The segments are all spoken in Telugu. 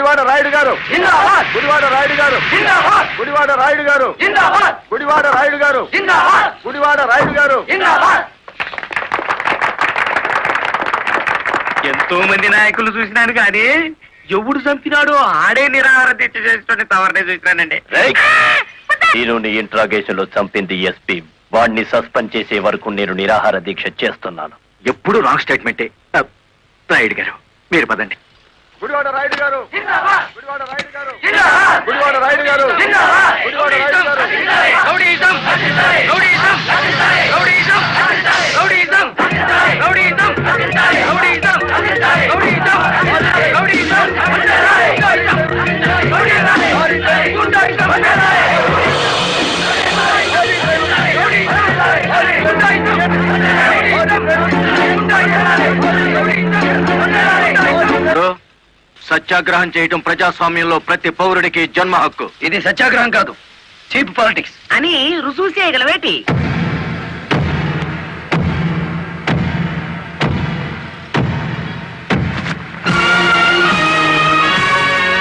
గుడివాడ రాయుడు గారు జిందాబాద్. గుడివాడ రాయుడు గారు జిందాబాద్. గుడివాడ రాయుడు గారు జిందాబాద్. గుడివాడ రాయుడు గారు జిందాబాద్. గుడివాడ రాయుడు గారు జిందాబాద్. ఎంతో మంది నాయకులు చూసినాను కానీ ఎవడు చంపినాడో ఆడే నిరాహార దీక్ష చేస్తున్న తవరనే చూసినానండి. నేను నీ ఇంట్రాగేషన్ లో చంపింది ఎస్పీ. వాడిని సస్పెండ్ చేసే వరకు నేను నిరాహార దీక్ష చేస్తున్నాను. ఎప్పుడు రాంగ్ స్టేట్మెంటే. రాయుడు గారు మీరు పదండి. గుడివాడ రాయుడు గారు జిందాబాద్. గుడివాడ రాయుడు గారు జిందాబాద్. గుడివాడ రాయుడు గారు జిందాబాద్. గుడివాడ రాయుడు గారు rowdyism rowdyism rowdyism rowdyism rowdyism rowdyism rowdyism సత్యాగ్రహం చేయటం ప్రజాస్వామ్యంలో ప్రతి పౌరుడికి జన్మ హక్కు. ఇది సత్యాగ్రహం కాదు, చీప్ పాలిటిక్స్ అని రుజువు చేయగలవేటి?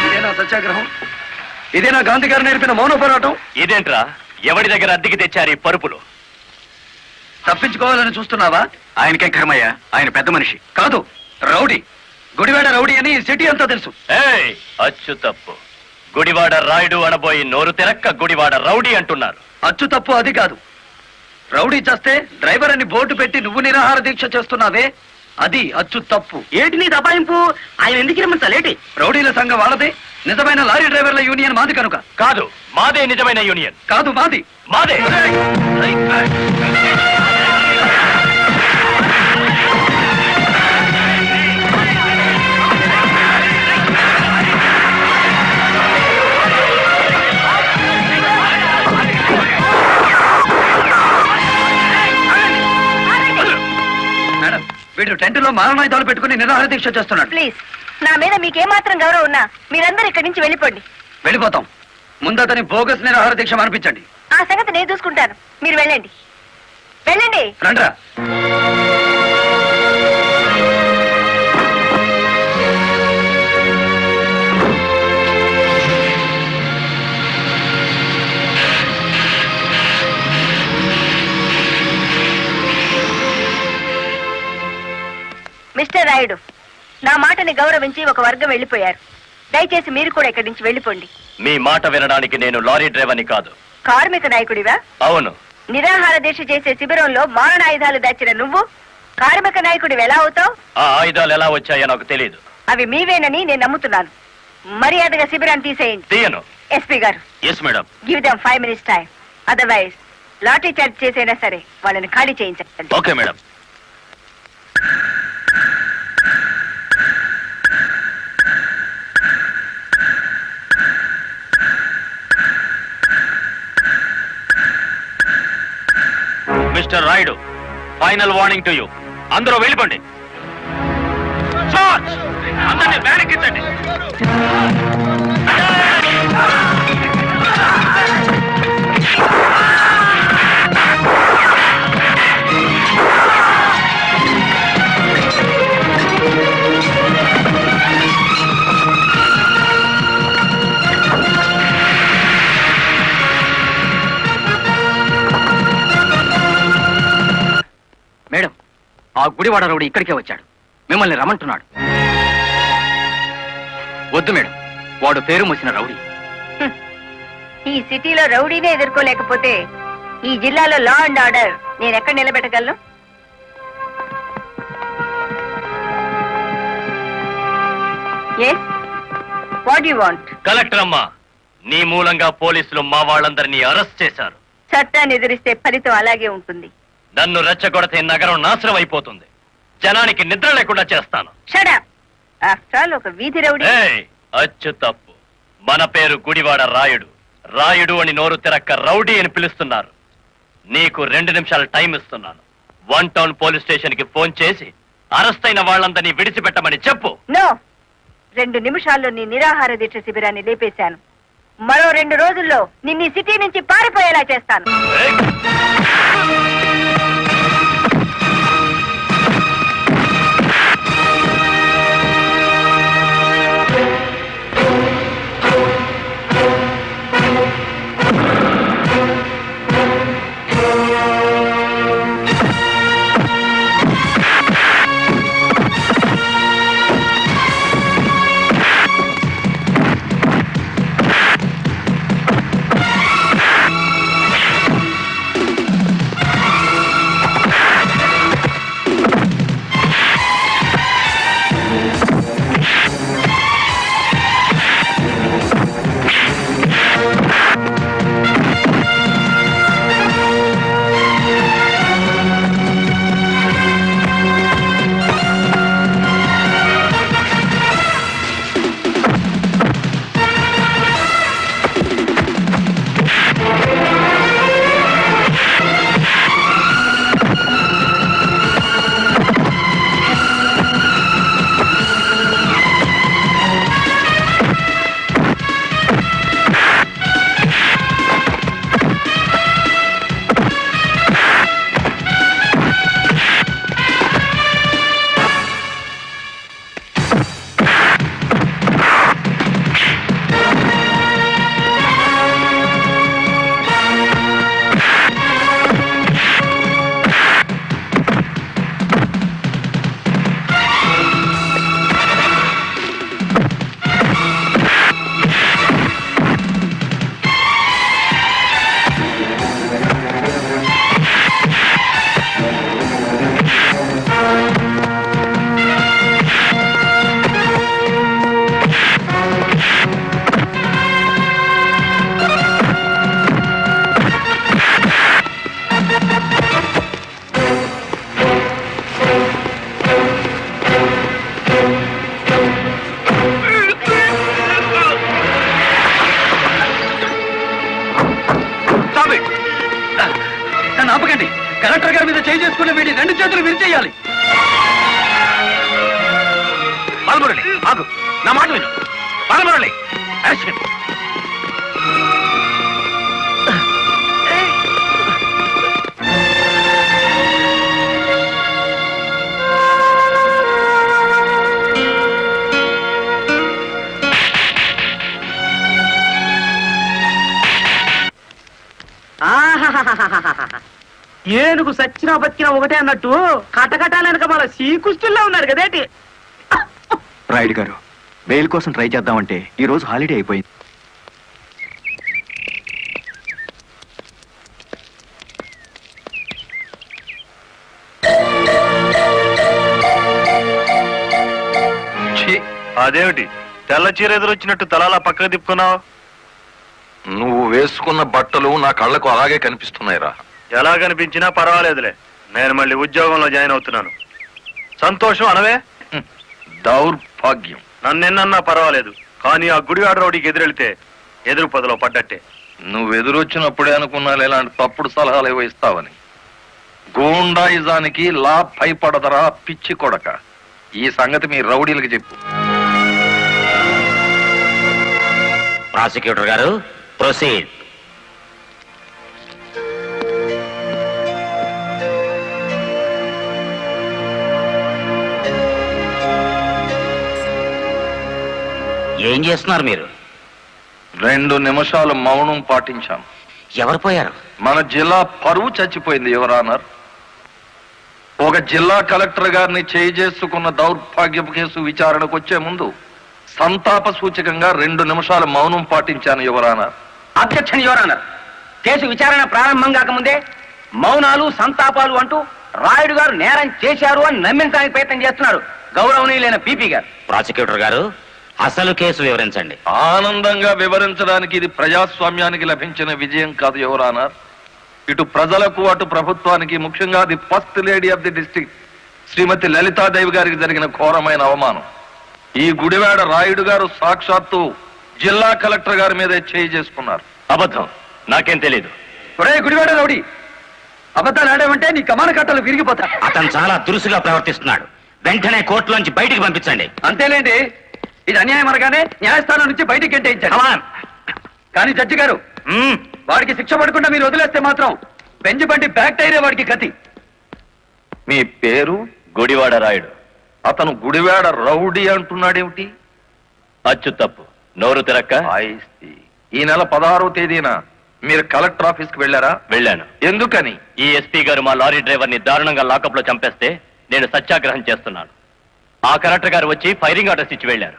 ఇదేనా సత్యాగ్రహం? ఇదేనా గాంధీ గారు నేర్పిన మౌన పోరాటం? ఇదేంట్రా ఎవడి దగ్గర అద్దెకి తెచ్చారు ఈ పరుపులు? తప్పించుకోవాలని చూస్తున్నావా? ఆయనకేం కర్మయ్య, ఆయన పెద్ద మనిషి. కాదు, రౌడీ. గుడివాడ రౌడీ అని సిటీ అంతా తెలుసు. ఏయ్ అచ్చు తప్పు. గుడివాడ రాయుడు అనబోయి నోరు తెరక్క గుడివాడ రౌడీ అంటున్నారు. అచ్చు తప్పు అది కాదు. రౌడీ చేస్తే డ్రైవర్ అని బోర్డు పెట్టి నువ్వు నిరాహార దీక్ష చేస్తున్నావే, అది అచ్చు తప్పు. ఏటి నీ దబాయింపు? ఆయన ఎందుకు రమ్మంటాలేటి? రౌడీల సంఘం వాళ్ళదే, నిజమైన లారీ డ్రైవర్ల యూనియన్ మాది కనుక. కాదు, మాదే నిజమైన యూనియన్. కాదు, మాది. మాదే. మేడం, వీడు టెంట్ లో మారణాయుధాలు పెట్టుకుని నిరాహార దీక్ష చేస్తున్నాడు. ప్లీజ్, నా మీద మీకేమాత్రం గౌరవం ఉన్నా మీరందరూ ఇక్కడి నుంచి వెళ్ళిపోండి. వెళ్ళిపోతాం. ముందతని బోగస్ నిరాహార దీక్ష మానిపించండి. ఆ సంగతి నేను చూసుకుంటాను, మీరు వెళ్ళండి. వెళ్ళండి. రండ్రా. మిస్టర్ రాయుడు, నా మాటని గౌరవించి ఒక వర్గం వెళ్ళిపోయారు. దయచేసి మీరు కూడా ఇక్కడి నుంచి వెళ్ళిపోండి. మీ మాట వినడానికి నేను లారీ డ్రైవర్ని కాదు. కార్మిక నాయకుడివా? అవును. నిరాహార దీక్ష చేసే శిబిరంలో మారణాయుధాలు దాచిన నువ్వు కార్మిక నాయకుడివి ఎలా అవుతావు? ఆ ఆయుధాలు ఎలా వచ్చాయో నాకు తెలియదు. అవి మీవేనని నేను నమ్ముతున్నాను. మర్యాదగా శిబిరాన్ని తీసేయండి. తీయను. ఎస్పీ గారు, yes madam. Give them 5 minutes time. Otherwise lathi charge చేసైనా సరే వాళ్ళని ఖాళీ చేయించండి. Okay madam. Mister Rayudu, final warning to you. అందరూ వెళ్ళిపోండి. అందరినీ బ్యారెక్కించండి. మేడం, ఆ గుడివాడ రౌడీ ఇక్కడికే వచ్చాడు. మిమ్మల్ని రమ్మంటున్నాడు. వద్దు మేడం, వాడు పేరు మోసిన రౌడీ. ఈ సిటీలో రౌడీనే ఎదుర్కోలేకపోతే ఈ జిల్లాలో లా అండ్ ఆర్డర్ నేను ఎక్కడ నిలబెట్టగలను? Yes, what you want? Collector అమ్మా, నీ మూలంగా పోలీసులు మా వాళ్ళందరినీ అరెస్ట్ చేశారు. చట్టాన్ని ఎదిరిస్తే ఫలితం అలాగే ఉంటుంది. నన్ను రెచ్చగొడితే నగరం నాశనం అయిపోతుంది. జనానికి నిద్ర లేకుండా చేస్తాను. Shut up. ఆఫ్టర్ ఆల్ ఒక వీధి రౌడీ. ఏయ్, అచ్చు తప్పు. మన పేరు గుడివాడ రాయుడు. రాయుడు అని నోరు తెరక్క రౌడీ అని పిలుస్తున్నారు. నీకు 2 నిమిషాలు టైం ఇస్తున్నాను. 1 టౌన్ పోలీస్ స్టేషన్ కి ఫోన్ చేసి అరెస్ట్ అయిన వాళ్ళందరినీ విడిచిపెట్టమని చెప్పు. నో, 2 నిమిషాల్లో నీ నిరాహార దీక్ష శిబిరాన్ని లేపేశాను. మరో 2 రోజుల్లో నిన్ను ఈ సిటీ నుంచి పారిపోయేలా చేస్తాను. ఏయ్! కలెక్టర్ గారి మీద చేయి చేసుకున్న వీడి 2 చేతులు విరిచేయాలి. బాలమురళి ఆగు, నా మాట విను. బాలమురళి అరెస్ట్ చేయండి. ఏనుగు సచ్చినా బతికినా ఒకటే అన్నట్టు కటకటాలనక మన శ్రీకృష్ణుల్లో ఉన్నారు కదేటి. రాయుడు గారు, బెయిల్ కోసం ట్రై చేద్దామంటే ఈ రోజు హాలిడే అయిపోయింది. అదేమిటి తెల్ల చీర ఎదురొచ్చినట్టు తలాలా పక్కకు తిప్పుకున్నావు? నువ్వు వేసుకున్న బట్టలు నా కళ్ళకు అలాగే కనిపిస్తున్నాయిరా. ఎలా కనిపించినా పర్వాలేదులే, నేను మళ్ళీ ఉద్యోగంలో జాయిన్ అవుతున్నాను. సంతోషం అనవే. దౌర్భాగ్యం. నన్నెన్నన్నా పర్వాలేదు, కానీ ఆ గుడివాడ రౌడీకి ఎదురెళ్తే ఎదురు పదలో పడ్డట్టే. నువ్వు ఎదురొచ్చినప్పుడే అనుకున్నా ఇలాంటి తప్పుడు సలహాలు ఏవో ఇస్తావని. గూండాయిజానికి లా భయపడదరా పిచ్చి కొడక. ఈ సంగతి మీ రౌడీలకు చెప్పు. ప్రాసిక్యూటర్ గారు, ప్రొసీడ్. ఏం చేస్తున్నారు మీరు? 2 నిమిషాలు మౌనం పాటించాం. ఎవరు పోయారు? మన జిల్లా పరువు చచ్చిపోయింది యువరానర్. ఒక జిల్లా కలెక్టర్ గారిని చేయి చేసుకున్న దౌర్భాగ్యపు కేసు విచారణకు వచ్చే ముందు సంతాప సూచకంగా 2 నిమిషాలు మౌనం పాటించాను your honour. Objection your honour. Case విచారణ ప్రారంభం కాకముందే మౌనాలు సంతాపాలు అంటూ రాయుడు గారు నేరం చేశారు అని నమ్మించడానికి ప్రయత్నం చేస్తున్నారు గౌరవనీయులైన పీపీ గారు. ప్రాసిక్యూటర్ గారు, అసలు కేసు వివరించండి. ఆనందంగా వివరించడానికి ఇది ప్రజాస్వామ్యానికి లభించిన విజయం కాదు యువరానర్. ఇటు ప్రజలకు అటు ప్రభుత్వానికి, ముఖ్యంగా the first lady of the district Shrimati Lalitadevi గారికి జరిగిన ఘోరమైన అవమానం. ఈ గుడివాడ రాయుడు గారు సాక్షాత్తు జిల్లా కలెక్టర్ గారి మీదే చేయి చేసుకున్నారు. అబద్ధం, నాకేం తెలీదు. ఒరే గుడివాడ రౌడీ, అబద్ధాలు ఆడామంటే నీ కమాన కట్టలు విరిగిపోతా. అతను చాలా దురుసుగా ప్రవర్తిస్తున్నాడు. వెంటనే కోర్టులోంచి బయటికి పంపించండి. అంతేలేండి, ఇది అన్యాయం అనగానే న్యాయస్థానం నుంచి బయటికి గెంటేయించాడు. కానీ జడ్జి గారు, వాడికి శిక్ష పడకుండా మీరు వదిలేస్తే మాత్రం బెంచ్ బండి బ్యాక్ టైరే వాడికి గతి. మీ పేరు? గుడివాడ రాయుడు. అతను గుడివాడ రౌడీ అంటున్నాడేమిటి? అచ్చు తప్పు, నోరు తిరక్క. ఈ నెల 16వ తేదీన మీరు కలెక్టర్ ఆఫీస్ కి వెళ్ళారా? వెళ్ళాను. ఎందుకని? ఈ ఎస్పీ గారు మా లారీ డ్రైవర్ ని దారుణంగా లాకప్ లో చంపేస్తే నేను సత్యాగ్రహం చేస్తున్నాను. ఆ కలెక్టర్ గారు వచ్చి ఫైరింగ్ ఆర్డర్స్ ఇచ్చి వెళ్లారు.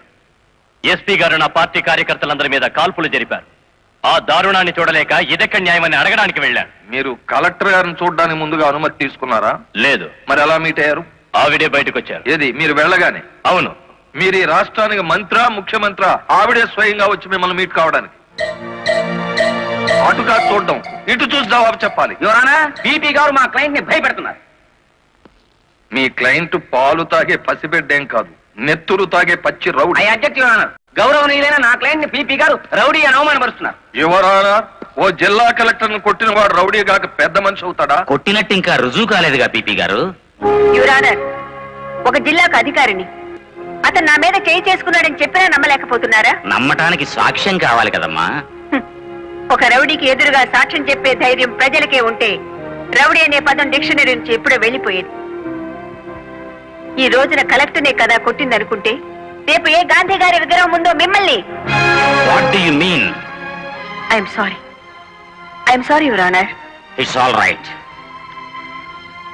ఎస్పీ గారు నా పార్టీ కార్యకర్తలందరి మీద కాల్పులు జరిపారు. ఆ దారుణాన్ని చూడలేక ఇదెక్కడ న్యాయమని అడగడానికి వెళ్ళాను. మీరు కలెక్టర్ గారిని చూడడానికి ముందుగా అనుమతి తీసుకున్నారా? లేదు. మరి ఎలా మీట్ అయ్యారు? ఆవిడే బయటకు వచ్చారు. ఏది, మీరు వెళ్ళగానే? అవును. మీరు ఈ రాష్ట్రానికి మంత్రా, ముఖ్యమంత్రి? ఆవిడే స్వయంగా వచ్చి మిమ్మల్ని మీట్ కావడానికి? అటు కాదు చూడడం, ఇటు చూసి జవాబు చెప్పాలి. యువరానా, పీపీ గారు మా క్లయింట్ ని భయపెడుతున్నారు. మీ క్లయింట్ పాలు తాగే పసిబిడ్డేం కాదు, నెత్తురు తాగే పచ్చి rowdy. I object your honour. గౌరవనీయులైన నా క్లయింట్ ని పీపీ గారు రౌడీ అని అవమానపరుస్తున్నారు. యువరానా, ఓ జిల్లా కలెక్టర్ ను కొట్టిన వాడు రౌడీ కాక పెద్ద మనిషి అవుతాడా? కొట్టినట్టు ఇంకా రుజువు కాలేదుగా పీపీ గారు. యువర్ ఆనర్, ఒక జిల్లాకు అధికారిని అతను నా మీద చేయి చేసుకున్నాడని చెప్పినా నమ్మలేకపోతున్నారా? నమ్మటానికి సాక్ష్యం కావాలి కదమ్మా. ఒక రౌడీకి ఎదురుగా సాక్ష్యం చెప్పే ధైర్యం ప్రజలకే ఉంటే రౌడీ అనే పదం డిక్షనరీ నుంచి ఎప్పుడో వెళ్ళిపోయేది. ఈ రోజున కలెక్టర్నే కదా కొట్టిందనుకుంటే రేపు ఏ గాంధీ గారి విగ్రహం ముందో మిమ్మల్ని. What do you mean? I'm sorry your honour. It's all right.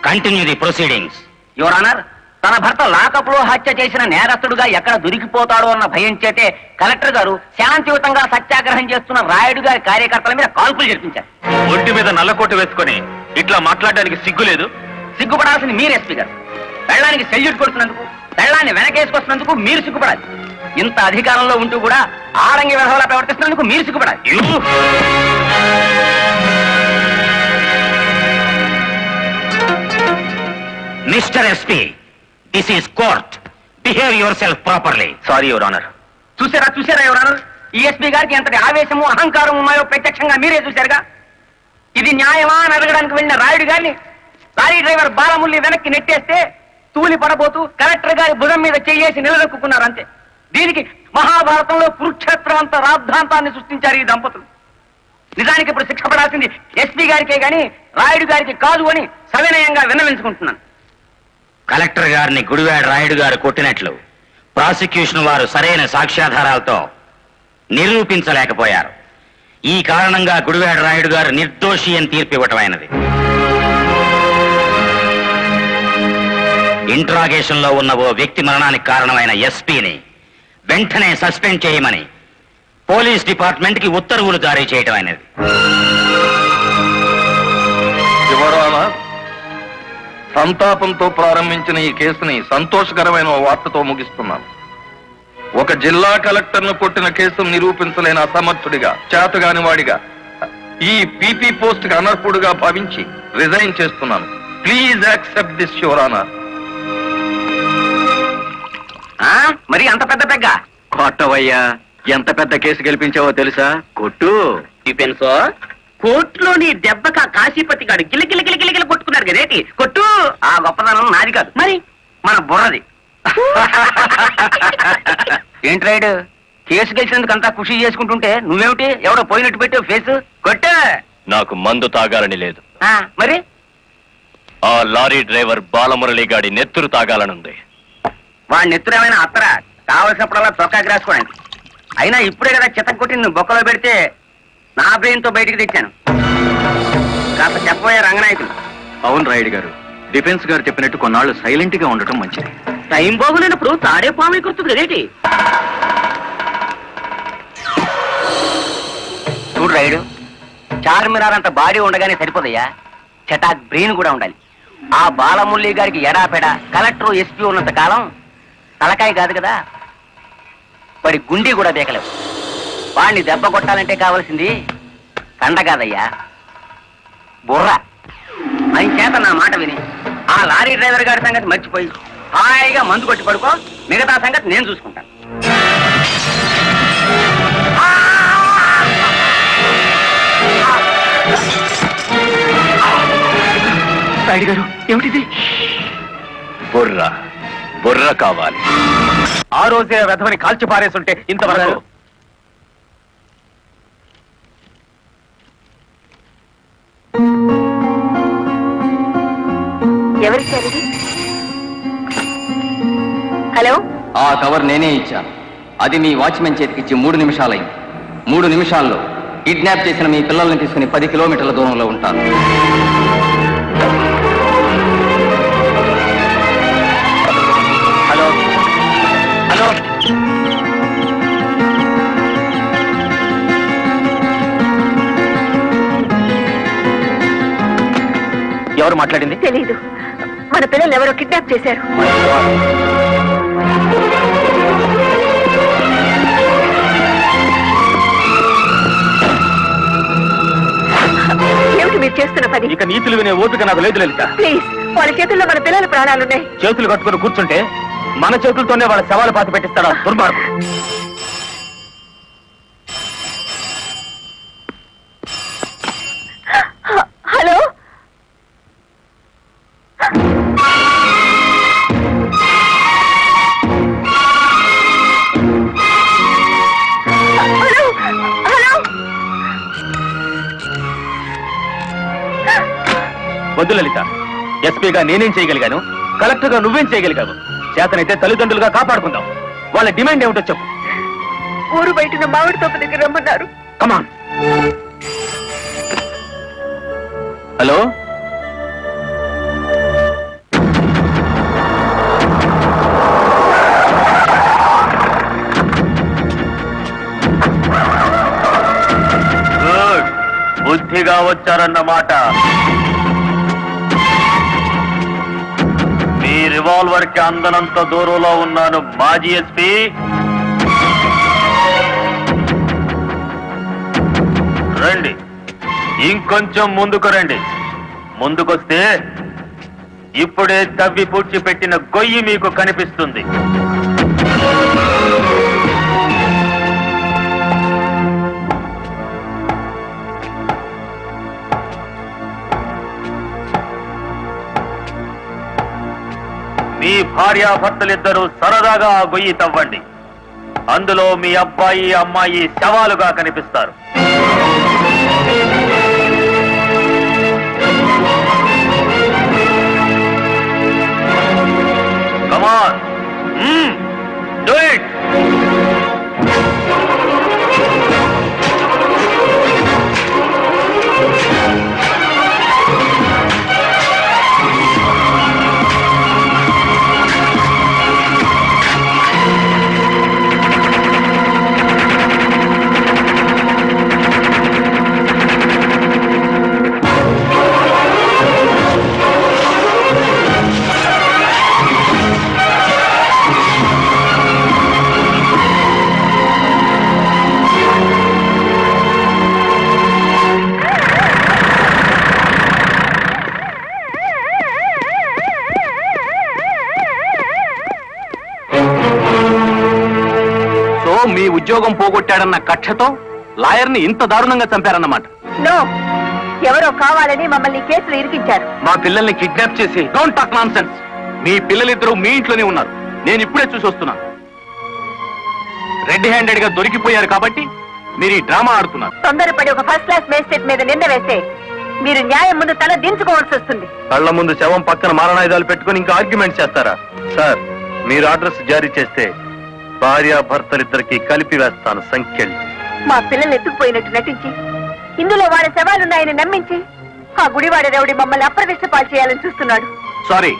Continue the proceedings. Your honour, తన భర్త లాకప్ లో హత్య చేసిన నేరస్తుడుగా ఎక్కడ దొరికిపోతాడో అన్న భయం చేతే కలెక్టర్ గారు శాంతియుతంగా సత్యాగ్రహం చేస్తున్న రాయుడు గారి కార్యకర్తల మీద కాల్పులు జరిపించారు. ఒంటి మీద నల్లకోట వేసుకొని ఇట్లా మాట్లాడడానికి సిగ్గులేదు? సిగ్గుపడాల్సింది మీరు ఎస్పీ గారు. పెళ్ళానికి సెల్యూట్ కొడుతున్నందుకు, పెళ్ళాన్ని వెనకేసుకొస్తున్నందుకు మీరు సిగ్గుపడాలి. ఇంత అధికారంలో ఉంటూ కూడా ఆరంగి విధవలా ప్రవర్తిస్తున్నందుకు మీరు సిగ్గుపడాలి. Mister SP, this is court. Behave yourself properly. Sorry your honour. చూసారా యువర్ ఆనర్, ఈ ఎస్పీ గారికి ఎంతటి ఆవేశము అహంకారం ఉన్నాయో ప్రత్యక్షంగా మీరే చూశారుగా. ఇది న్యాయమా అని అడగడానికి వెళ్ళిన రాయుడు గారిని లారీ డ్రైవర్ బాలముల్లి వెనక్కి నెట్టేస్తే తూలి పడబోతూ కలెక్టర్ గారి భుజం మీద చెయ్యేసి నిలదొక్కున్నారు అంతే. దీనికి మహాభారతంలో కురుక్షేత్రం అంత రాద్ధాంతాన్ని సృష్టించారు ఈ దంపతులు. నిజానికి ఇప్పుడు శిక్ష పడాల్సింది ఎస్పీ గారికే గాని రాయుడు గారికి కాదు అని సవినయంగా విన్నవించుకుంటున్నాను. కలెక్టర్ గారిని గుడివాడ రాయుడు గారు కొట్టినట్లు ప్రాసిక్యూషన్ వారు సరైన సాక్ష్యాధారాలతో నిరూపించలేకపోయారు. ఈ కారణంగా గుడివాడ రాయుడు గారు నిర్దోషి అని తీర్పు ఇవ్వటమైనది. ఇంట్రాగేషన్ లో ఉన్న ఓ వ్యక్తి మరణానికి కారణమైన ఎస్పీని వెంటనే సస్పెండ్ చేయమని పోలీస్ డిపార్ట్మెంట్ కి ఉత్తర్వులు జారీ చేయటమైనది. యువరానా, సంతాపంతో ప్రారంభించిన ఈ కేసుని సంతోషకరమైన ఓ వార్తతో ముగిస్తున్నాను. ఒక జిల్లా కలెక్టర్ను కొట్టిన కేసును నిరూపించలేని అసమర్థుడిగా, చేతగాని వాడిగా, ఈ పీపీ పోస్ట్ కి అనర్హుడుగా భావించి రిజైన్ చేస్తున్నాను. Please accept this your honour. మరి అంత పెద్ద పెగ్గ కొట్టవయ్యా, ఎంత పెద్ద కేసు గెలిపించావో తెలుసా? కొట్టు. పెన్సో కోర్టులో నీ దెబ్బక కాశీపతి గాడు గిలగిల కొట్టుకున్నారు కదేటి. కొట్టు. ఆ గొప్పదనం నాది కాదు, మరి మన బుర్రది. ఏంటి రైడ్, కేసు గెలిచినందుకు అంతా ఖుషి చేసుకుంటుంటే నువ్వేమిటి ఎవడో పోయినట్టు పెట్టావు ఫేస్? కొట్టు. నాకు మందు తాగాలని లేదు. మరి ఆ లారీ డ్రైవర్ బాలమురళి గాడి నెత్తురు తాగాలనుంది. వాడి నెత్తురేమైనా అత్తరా? కావలసినప్పుడల్లా చొక్కాకి రాసుకోవడానికి. అయినా ఇప్పుడే కదా చిత్తం కొట్టి నువ్వు బొక్కలో పెడితే నా బ్రెయిన్ తో బయటికి తెచ్చాను. కాస్త చెప్పబోయే రంగనాయకులు. అవును రాయుడు గారు, డిఫెన్స్ గారు చెప్పినట్టు కొన్నాళ్ళు సైలెంట్ గా ఉండటం మంచిది. టైం బాగులేనప్పుడు తాడే పాము కుర్తుంది కదేటి. చూడు రైడు, చార్మినార్ అంత బాడీ ఉండగానే సరిపోదయ్యా, చటాక్ బ్రెయిన్ కూడా ఉండాలి. ఆ బాలమురళి గారికి ఎడాపెడ కలెక్టర్ ఎస్పీ ఉన్నంత కాలం తలకాయ కాదు కదా, వాడి గుండీ కూడా బేకలేవు. వాడిని దెబ్బ కొట్టాలంటే కావాల్సింది కండ కాదయ్యా, బుర్ర. అని చేత నా మాట విని ఆ లారీ డ్రైవర్ గారి సంగతి మర్చిపోయి హాయిగా మందు కొట్టి పడుకో, మిగతా సంగతి నేను చూసుకుంటాను. రాయుడు గారు, ఏమిటిది? బుర్ర బుర్ర కావాలి. ఆ రోజే వెధవని కాల్చి పారేస్తుంటే ఇంతవరకు. ఎవరిచ్చారు? హలో, ఆ కవర్ నేనే ఇచ్చాను. అది మీ వాచ్మెన్ చేతికిచ్చి 3 నిమిషాలైంది. 3 నిమిషాల్లో కిడ్నాప్ చేసిన మీ పిల్లల్ని తీసుకుని 10 కిలోమీటర్ల దూరంలో ఉంటాను. హలో హలో, ఎవరు మాట్లాడింది? తెలీదు. మన పిల్లలు ఎవరో కిడ్నాప్ చేశారు. ఏమిటి మీరు చేస్తున్న పని? ఇక నీతులు వినే ఓపిక నాకు లేదు లలిత. ప్లీజ్, వాళ్ళ చేతుల్లో మన పిల్లల ప్రాణాలున్నాయి. చేతులు కట్టుకుని కూర్చుంటే మన చేతులతోనే వాళ్ళ శవాలు పాతి పెట్టిస్తాడా దుర్మార్గుడు. హలో, వద్దు లలిత, ఎస్పీగా నేనేం చేయగలిగాను, కలెక్టర్ గా నువ్వేం చేయగలిగావు? చేతనైతే తల్లిదండ్రులుగా కాపాడుకుందాం. వాళ్ళ డిమాండ్ ఏమిటో చెప్పు. ఊరు బయటన మామిడి తోట దగ్గర రమ్మన్నారు. కమాన్. హలో, బుద్ధిగా వచ్చారన్నమాట. మీ రివాల్వర్ కి అందనంత దూరంలో ఉన్నాను మాజీ ఎస్పీ. రండి, ఇంకొంచెం ముందుకు రండి. ముందుకొస్తే ఇప్పుడే తవ్వి పూడ్చిపెట్టిన గొయ్యి మీకు కనిపిస్తుంది. భార్యాభర్తలిద్దరూ సరదాగా ఆ గొయ్యి తవ్వండి. అందులో మీ అబ్బాయి అమ్మాయి శవాలుగా కనిపిస్తారు. కమాన్, డూ ఇట్. మీ ఉద్యోగం పోగొట్టాడన్న కక్షతో లాయర్ని ఇంత దారుణంగా చంపారన్నమాట. నో, ఎవరో కావాలని మమ్మల్ని కేసులు ఇరికించారు. మా పిల్లల్ని కిడ్నాప్ చేసి డోంట్ టాక్ నాన్సెన్స్. మీ పిల్లలిద్దరూ మీ ఇంట్లోనే ఉన్నారు. నేను ఇప్పుడే చూసి వస్తున్నాను. రెడ్ హ్యాండెడ్ గా దొరికిపోయారు కాబట్టి మీరు ఈ డ్రామా ఆడుతున్నారు. తొందరపడి ఒక ఫస్ట్ క్లాస్ మేజిస్ట్రేట్ మీద నింద వేస్తే మీరు న్యాయం ముందు తల దించుకోవాల్సి వస్తుంది. కళ్ళ ముందు శవం పక్కన మారణాయుధాలు పెట్టుకుని ఇంకా ఆర్గ్యుమెంట్ చేస్తారా? సార్, మీరు ఆర్డర్స్ జారీ చేస్తే భార్యాభర్తలిద్దరికి కలిపి వేస్తాను సంఖ్యలు. మా పిల్లల్ని ఎత్తుకుపోయినట్టు నటించి ఇందులో వాళ్ళ శవాలున్నాయని నమ్మించి ఆ గుడివాడ రౌడీ మమ్మల్ని అప్రదిష్ట పాలు చేయాలని చూస్తున్నాడు. సారీ,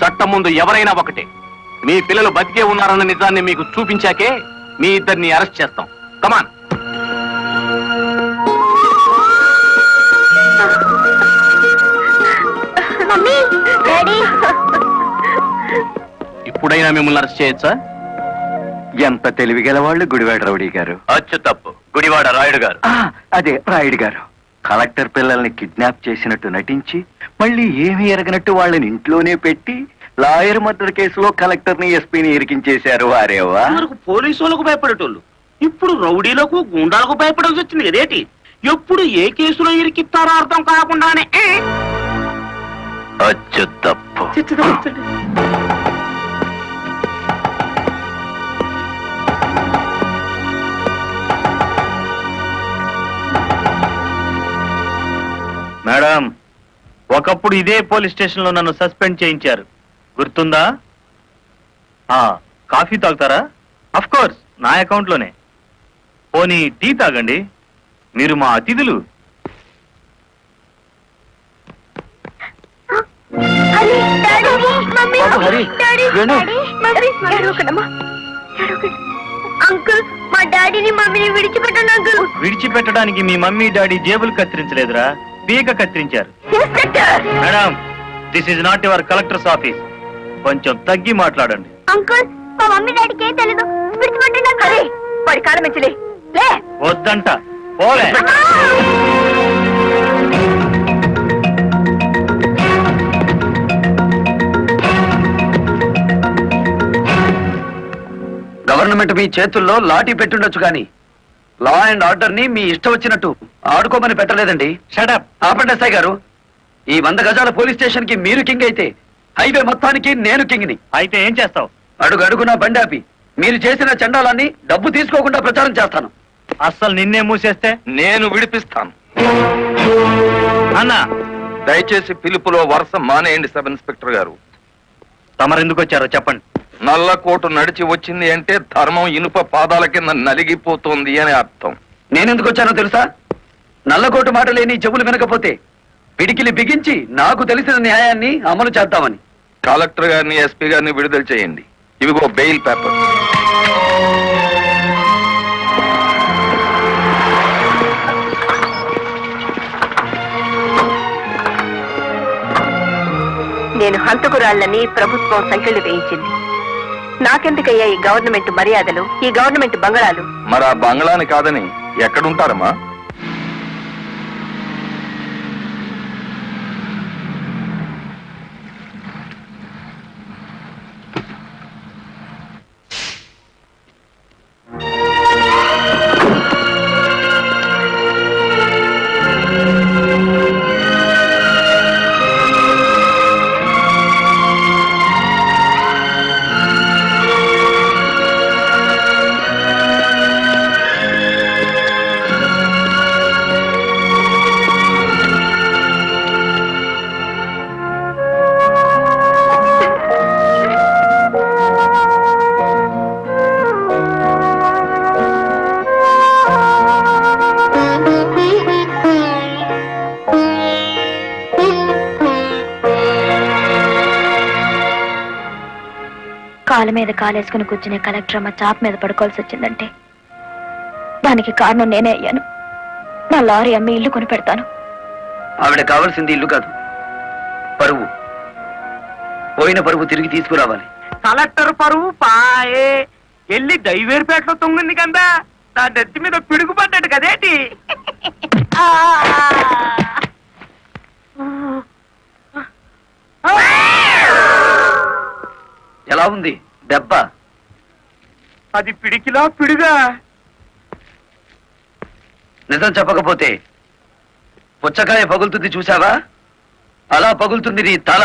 చట్టం ముందు ఎవరైనా ఒకటే. మీ పిల్లలు బతికే ఉన్నారన్న నిజాన్ని మీకు చూపించాకే మీ ఇద్దరిని అరెస్ట్ చేస్తాం. కమాన్. ఇప్పుడైనా మిమ్మల్ని అరెస్ట్ చేయొచ్చా? ఎంత తెలివిగల వాళ్ళు గుడివాడ రౌడీ గారు. అచ్చు తప్పు, గుడివాడ రాయుడు గారు. అదే రాయుడు గారు. కలెక్టర్ పిల్లల్ని కిడ్నాప్ చేసినట్టు నటించి మళ్ళీ ఏమీ ఎరగనట్టు వాళ్ళని ఇంట్లోనే పెట్టి లాయర్ మర్డర్ కేసులో కలెక్టర్ ని ఎస్పీని ఇరికించేశారు. వారేవా పోలీసు వాళ్ళకు భయపడేటోళ్ళు ఇప్పుడు రౌడీలకు గుండాలకు భయపడాల్సి వచ్చింది కదేటి? ఎప్పుడు ఏ కేసులో ఇరికిస్తారో అర్థం కాకుండానే అచ్చు తప్పు. మేడం, ఒకప్పుడు ఇదే పోలీస్ స్టేషన్ లో నన్ను సస్పెండ్ చేయించారు, గుర్తుందా? కాఫీ తాగుతారా? అఫ్ కోర్స్, నా అకౌంట్ లోనే. పోనీ టీ తాగండి, మీరు మా అతిథులు. అంకుల్, మా డాడీని మమ్మీని విడిచిపెట్టండి అంకుల్. విడిచిపెట్టడానికి మీ మమ్మీ డాడీ జేబులు కత్తిరించలేదురా, పీక కత్తిరించారు. Madam, this is not your collector's office. కొంచెం తగ్గి మాట్లాడండి. అంకుల్, మా మమ్మీ డాడీకి ఏం తెలీదు, విడిచిపెట్టండి అంకుల్. వాడి కాలం మించలే. వద్దంట, పోలే. గవర్నమెంట్ మీ చేతుల్లో లాఠీ పెట్టుండొచ్చు కానీ లా అండ్ ఆర్డర్ ని మీ ఇష్టం వచ్చినట్టు ఆడుకోమని పెట్టలేదండి. షటప్. ఆపండి ఎస్ఐ గారు. ఈ 100 గజాల పోలీస్ స్టేషన్ కి మీరు కింగ్ అయితే హైవే మొత్తానికి నేను కింగ్ని. అయితే ఏం చేస్తావు? అడుగు అడుగున బండి ఆపి మీరు చేసిన చండాలాన్ని డబ్బు తీసుకోకుండా ప్రచారం చేస్తాను. అస్సలు నిన్నే మూసేస్తే నేను విడిపిస్తాను. అన్నా, దయచేసి పిలుపులో వరుస మానేయండి సబ్ ఇన్స్పెక్టర్ గారు. తమరెందుకు వచ్చారో చెప్పండి. నల్లకోటు నడిచి వచ్చింది అంటే ధర్మం ఇనుప పాదాల కింద నలిగిపోతుంది అని అర్థం. నేనెందుకు వచ్చానో తెలుసా? నల్లకోటు మాట లేని చెవులు వినకపోతే పిడికిలి బిగించి నాకు తెలిసిన న్యాయాన్ని అమలు చేద్దామని. కలెక్టర్ గారిని, ఎస్పీ గారిని విడుదల చేయండి. ఇవిగో బెయిల్ పేపర్. నేను హంతకురాళ్లని ప్రభుత్వం సంఖ్యలు వేయించింది. నాకెందుకయ్యా ఈ గవర్నమెంట్ మర్యాదలు, ఈ గవర్నమెంట్ బంగళాలు? మరి ఆ బంగ్లాని కాదని ఎక్కడుంటారమ్మా? కాలు మీద కాలేసుకుని కూర్చునే కలెక్టర్ అమ్మ చాప్ మీద పడుకోవాల్సి వచ్చిందంటే దానికి కారణం నేనే అయ్యాను. నా లారీ అమ్మి ఇల్లు కొని పెడతాను. ఆవిడ కావాల్సింది ఇల్లు కాదు, పరువు. పోయిన పరువు తిరిగి తీసుకురావాలి. కలెక్టర్ పరువు పాయే వెళ్ళి దైవేరుపేటలో తొంగింది కదా, నా నెత్తి మీద పిడుగు పడ్డాడు కదేటి. ఎలా ఉంది దెబ్బ? అది పిడికిలా పిడుగా. నిజం చెప్పకపోతే పుచ్చకాయ పగులుతుంది చూసావా, అలా పగులుతుంది నీ తల.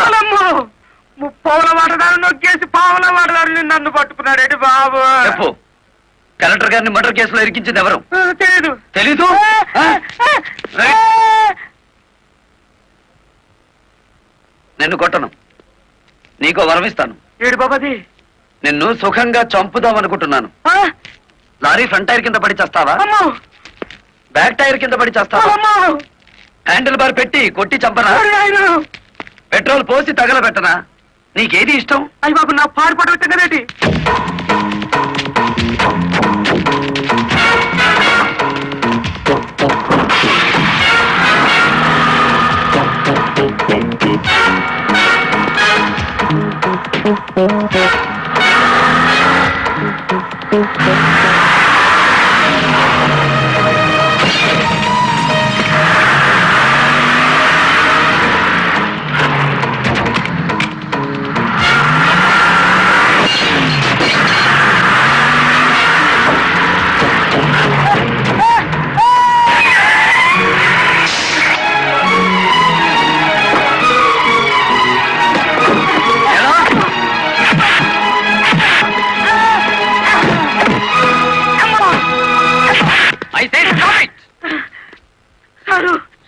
ముప్పవల వాడదారు నొక్కేసి పావల వాడదారు నన్ను పట్టుకున్నాడేటి బాబు. చెప్పు, కలెక్టర్ గారిని మర్డర్ కేసులో ఇరికించింది ఎవరు? తెలీదు. తెలీదు? నిన్ను కొట్టను, నీకో వరం ఇస్తాను. ఏడు బాబాది. నిన్ను సుఖంగా చంపుదాం అనుకుంటున్నాను. లారీ ఫ్రంట్ టైర్ కింద పడి చేస్తావా, బ్యాక్ టైర్ కింద పడి చేస్తావా, హ్యాండిల్ బార్ పెట్టి కొట్టి చంపనా, పెట్రోల్ పోసి తగలబెట్టనా? నీకేది ఇష్టం? అయ్యి బాబు, నా పాడుపడ వచ్చా కదేటి.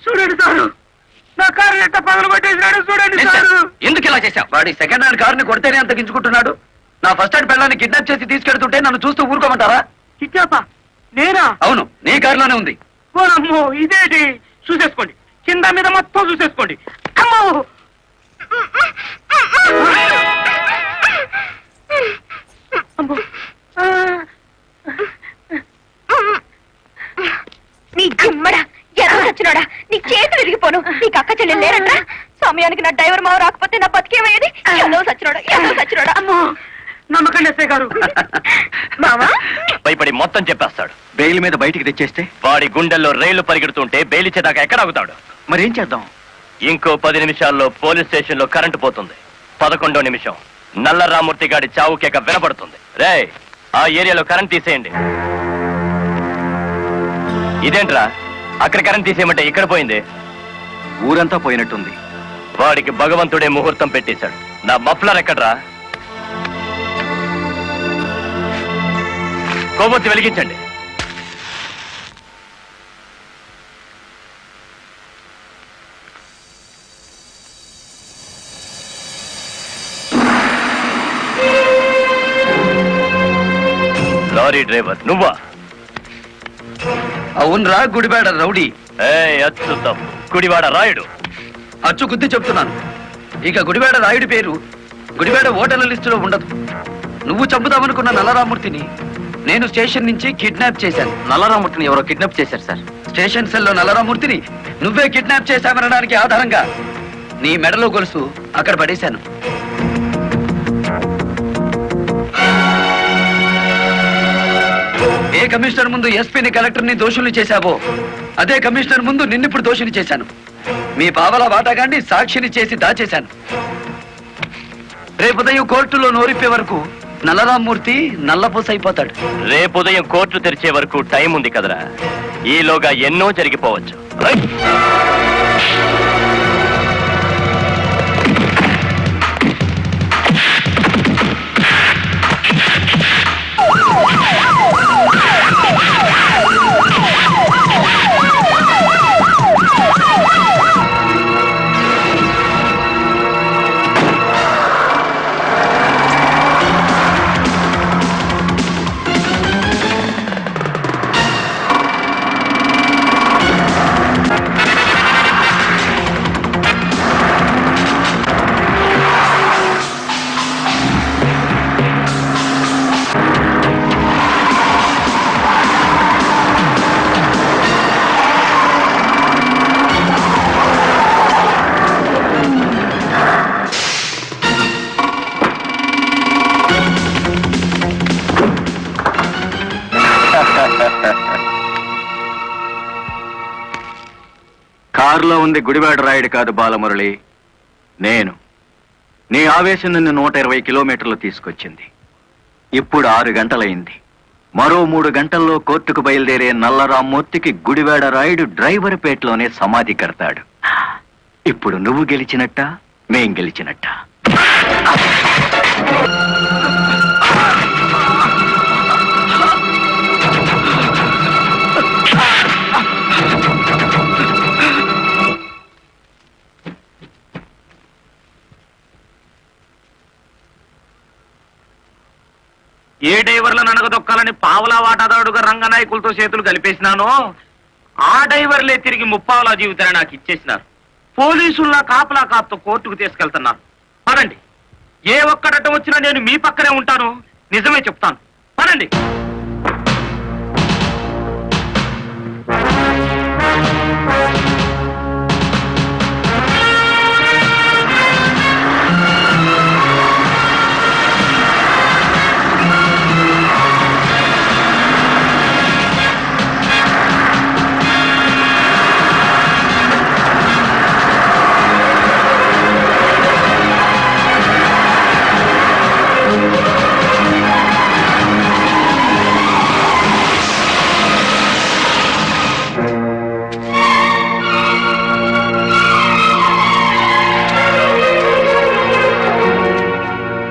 చూడండి సారు, నా కారు ఎంత పగలు కొట్టేసినాడు చూడండి సారు. ఎందుకు ఇలా చేశావు? వాడి సెకండ్ హ్యాండ్ కారుని కొడితేనే అంత గించుకుంటున్నాడు. నా ఫస్ట్ హ్యాండ్ పిల్లని కిడ్నాప్ చేసి తీసుకెళ్తుంటే నన్ను చూస్తూ ఊరుకోమంటారా? కిడ్నాపా? నేనా? అవును, నీ కారులోనే ఉంది. ఓనమ్మో, ఇదేంటి? చూసేసుకోండి, కింద మీద మొత్తం చూసేసుకోండి. అమ్మో, అమ్మో. నీ గుమ్మడా ఎలా వచ్చినాడా? నీ చేతులు విరిగిపోను. నీకు అక్క చెల్లెలు లేరట్రా? సమయానికి నా డ్రైవర్ మావ రాకపోతే నా బతికేమయ్యేది. ఎలా సచ్చినాడా? అమ్మో, నమ్మకండి ఎస్ఐ గారు. మావా భయపడి మొత్తం చెప్పేస్తాడు. బెయిల్ మీద బయటికి తెచ్చేస్తే వాడి గుండెల్లో రైళ్లు పరిగెడుతుంటే బెయిలిచ్చేదాకా ఎక్కడ ఆగుతాడు? మరేం చేద్దాం? ఇంకో 10 నిమిషాల్లో పోలీస్ స్టేషన్ లో కరెంటు పోతుంది. 11వ నిమిషం నల్ల రామూర్తి గాడి చావు కేక వినపడుతుంది. రే, ఆ ఏరియాలో కరెంట్ తీసేయండి. ఇదేంట్రా, అక్కడ కరెంట్ తీసేయమంటే ఇక్కడ పోయింది? ఊరంతా పోయినట్టుంది. వాడికి భగవంతుడే ముహూర్తం పెట్టేశాడు. నా మఫ్లర్ ఎక్కడ్రా? కోమొత్తి వెలిగించండి. లారీ డ్రైవర్ నువ్వా? అవునరా, గుడివాడ రౌడీ. అచ్చు తప్పు, గుడివాడ రాయుడు. అచ్చు గుద్ది చెప్తున్నాను. ఇక గుడివాడ రాయుడి పేరు గుడివాడ ఓటర్ల లిస్టులో ఉండదు. నువ్వు చంపుదామనుకున్న నల్లరామూర్తిని నేను స్టేషన్ నుంచి కిడ్నాప్ చేశాను. నల్లరామూర్తిని ఎవరో కిడ్నాప్ చేశారు సార్. స్టేషన్ సెల్లో నల్లరామూర్తిని నువ్వే కిడ్నాప్ చేశామనడానికి ఆధారంగా నీ మెడలో గొలుసు అక్కడ పడేశాను. ఏ కమిషనర్ ముందు ఎస్పీని కలెక్టర్ని దోషుల్ని చేశావో అదే కమిషనర్ ముందు నిన్నిప్పుడు దోషుని చేశాను. మీ పావలా వాటాగాన్ని సాక్షిని చేసి దాచేశాను. రేపు ఉదయం కోర్టులో నోరిప్పే వరకు నల్లరామూర్తి నల్లపూస అయిపోతాడు. రేపు ఉదయం కోర్టు తెరిచే వరకు టైం ఉంది కదరా, ఈలోగా ఎన్నో జరిగిపోవచ్చు. కారులో ఉంది గుడివాడ రాయుడు కాదు బాలమురళి, నేను. నీ ఆవేశం నిన్ను 120 కిలోమీటర్లు తీసుకొచ్చింది. ఇప్పుడు 6 గంటలైంది. మరో 3 గంటల్లో కోర్టుకు బయలుదేరే నల్లరామ్మూర్తికి గుడివాడ రాయుడు డ్రైవర్ పేటలోనే సమాధి కడతాడు. ఇప్పుడు నువ్వు గెలిచినట్ట, మేం గెలిచినట్ట. ఏ డైవర్లను అనగదొక్కాలని పావలా వాటాదారుడుగా రంగనాయకులతో చేతులు కలిపేసినానో ఆ డైవర్లే తిరిగి ముప్పావలా జీవితాన్ని నాకు ఇచ్చేసినారు. పోలీసుల్లా కాపలా కాపుతో కోర్టుకు తీసుకెళ్తున్నారు. పదండి, ఏ ఒక్కడటం వచ్చినా నేను మీ పక్కనే ఉంటాను. నిజమే చెప్తాను, పదండి.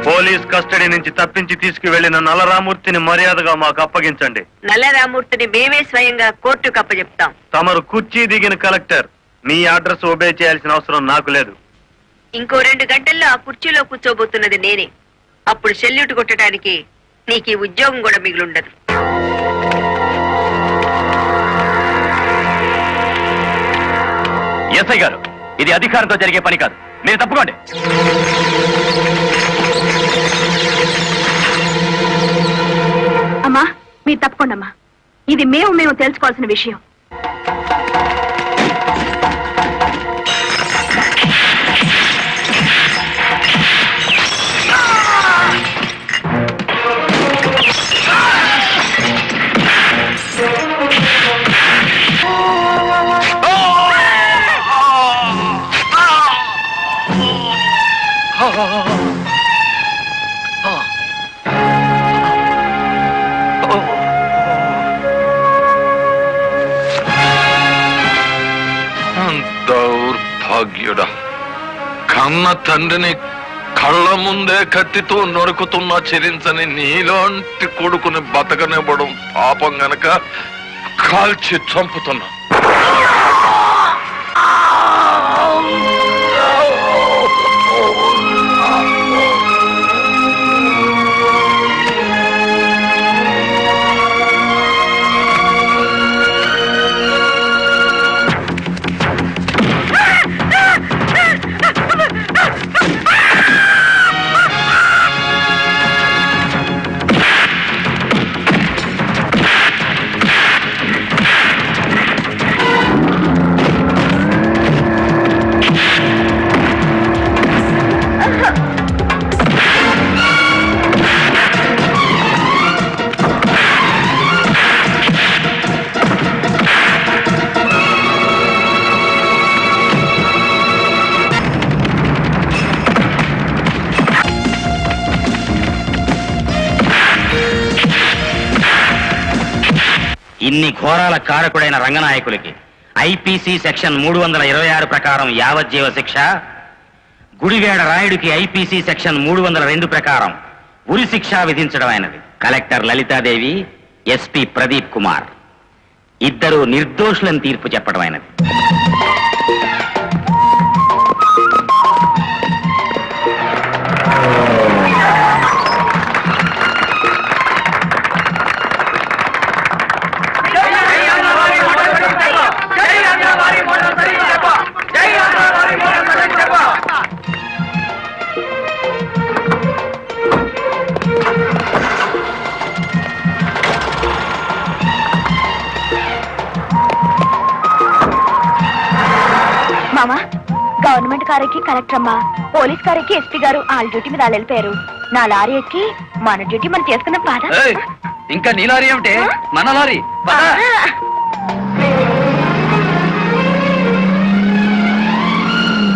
పోలీస్ కస్టడీ నుంచి తప్పించి తీసుకువెళ్లిన నల్లరామూర్తిని మర్యాదగా మాకు అప్పగించండి. నల్లరామూర్తిని మేమే స్వయంగా కోర్టుకు అప్పచెప్తాం. తమరు కుర్చీ దిగిన కలెక్టర్, మీ అడ్రస్ ఒబే చేయాల్సిన అవసరం నాకు లేదు. ఇంకో 2 గంటల్లో ఆ కుర్చీలో కూర్చోబోతున్నది నేనే. అప్పుడు సెల్యూట్ కొట్టడానికి నీకు ఈ ఉద్యోగం కూడా మిగిలుండదు. ఎస్ఐ గారు, ఇది అధికారంతో జరిగే పని కాదు, మీరు తప్పుకోండి. అమ్మా, మీరు తప్పకుండా అమ్మా. ఇది మేము తెలుసుకోవాల్సిన విషయం. దౌర్భాగ్యుడా, కన్న తండ్రిని కళ్ళ ముందే కత్తితో నరుకుతున్నా చెరించని నీలాంటి కొడుకుని బతకనివ్వడం పాపం గనక కాల్చి చంపుతున్నా. ఇన్ని ఘోరాల కారకుడైన రంగనాయకులకి ఐపీసీ సెక్షన్ 326 ప్రకారం యావజ్జీవ శిక్ష, గుడివాడ రాయుడికి ఐపీసీ సెక్షన్ 302 ప్రకారం ఉరి శిక్ష విధించడం అయినది. కలెక్టర్ లలితాదేవి, ఎస్పీ ప్రదీప్ కుమార్ ఇద్దరు నిర్దోషులను తీర్పు చెప్పడం అయినది. మామా, గవర్నమెంట్ కారుకి కలెక్టర్ అమ్మా, పోలీస్ కారుకి ఎస్పీ గారు వాళ్ళ డ్యూటీ మీద వాళ్ళు వెళ్ళిపోయారు. నా లారీ ఎక్కి మన డ్యూటీ మనం చేసుకున్నాం. పాదా ఇంకా నీ లారీ ఏమిటి? మన లారీ.